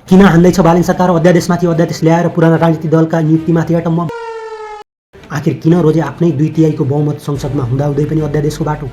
किन हान्दैछ बालन सरकार अध्यादेशमाथि अध्यादेश ल्याएर पुराना राजनीतिक दलका नियुक्तिमाथि अटम्म? आखिर किन रोजे आफ्नै 2/3 बहुमत संसदमा हुँदाहुँदै पनि अध्यादेशको बाटो?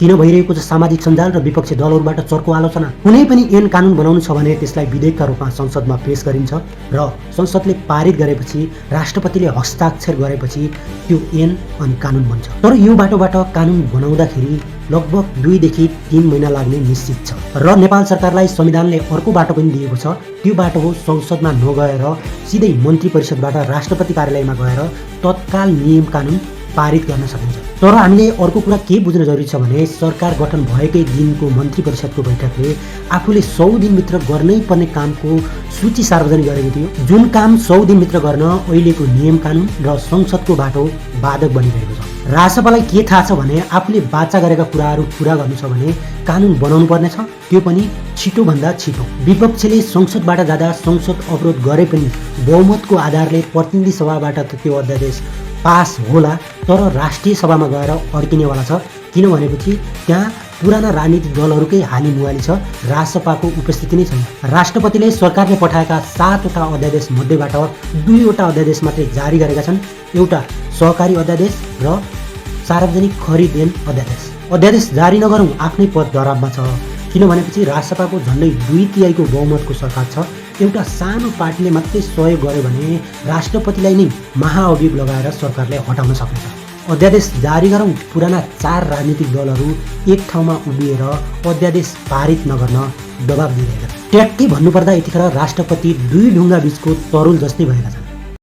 किन भइरहेको छ सामाजिक सञ्जाल र विपक्षी दलहरूबाट चर्को आलोचना? कुनै पनि ऐन कानुन बनाउनु छ भने त्यसलाई विधेयकका रूपमा संसदमा पेश गरिन्छ र संसदले पारित गरेपछि राष्ट्रपतिले हस्ताक्षर गरेपछि त्यो ऐन अनि कानुन बन्छ। तर यो बाटोबाट कानुन बनाउँदाखेरि लगभग 2 देखि 3 महिना लाग्ने निश्चित छ र नेपाल सरकारलाई संविधानले अर्को बाटो पनि दिएको छ। त्यो बाटो हो संसदमा नगएर सिधै मन्त्री परिषदबाट राष्ट्रपति कार्यालयमा गएर तत्काल नियम कानुन पारित गर्न सकिन्छ। तर हामीले अर्को कुरा के बुझ्न जरुरी छ भने सरकार गठन भएकै दिनको मन्त्री परिषदको बैठकले आफूले 100 दिनभित्र गर्नै पर्ने कामको सूची सार्वजनिक गरेको थियो। जुन काम 100 दिनभित्र गर्न अहिलेको नियम कानुन र संसदको बाटो बाधक बनिरहेको छ। राजसभालाई के थाहा छ भने आफूले बाचा गरेका कुराहरू पूरा गर्नु छ भने कानुन बनाउनु पर्नेछ, त्यो पनि छिटोभन्दा छिटो। विपक्षले संसदबाट जाँदा संसद अवरोध गरे पनि बहुमतको आधारले प्रतिनिधि सभाबाट त त्यो अध्यादेश पास होला, तर राष्ट्रिय सभामा गएर अड्किनेवाला छ। किनभनेपछि त्यहाँ पुराना राजनीतिक दलहरूकै हाली मुहाली छ, राजसभाको उपस्थिति नै छैन। राष्ट्रपतिले सरकारले पठाएका 7वटा अध्यादेश मध्येबाट 2वटा अध्यादेश मात्रै जारी गरेका छन्। एउटा सहकारी अध्यादेश र सार्वजनिक खरिद ऐन अध्यादेश। अध्यादेश जारी नगरौँ आफ्नै पद दराबमा छ। किनभनेपछि राजसभाको झन्डै 2/3 बहुमतको सरकार छ। एउटा सानो पार्टीले मात्रै सहयोग गर्यो भने राष्ट्रपतिलाई नै महाअभियोग लगाएर सरकारले हटाउन सकिन्छ। अध्यादेश जारी गरौँ, पुराना 4 राजनीतिक दलहरू एक ठाउँमा उभिएर अध्यादेश पारित नगर्न दबाब दिइरहेका छन्। ट्याक्कै भन्नुपर्दा यतिखेर राष्ट्रपति 2 ढुङ्गा बीचको तरुल जस्तै भएका छन्।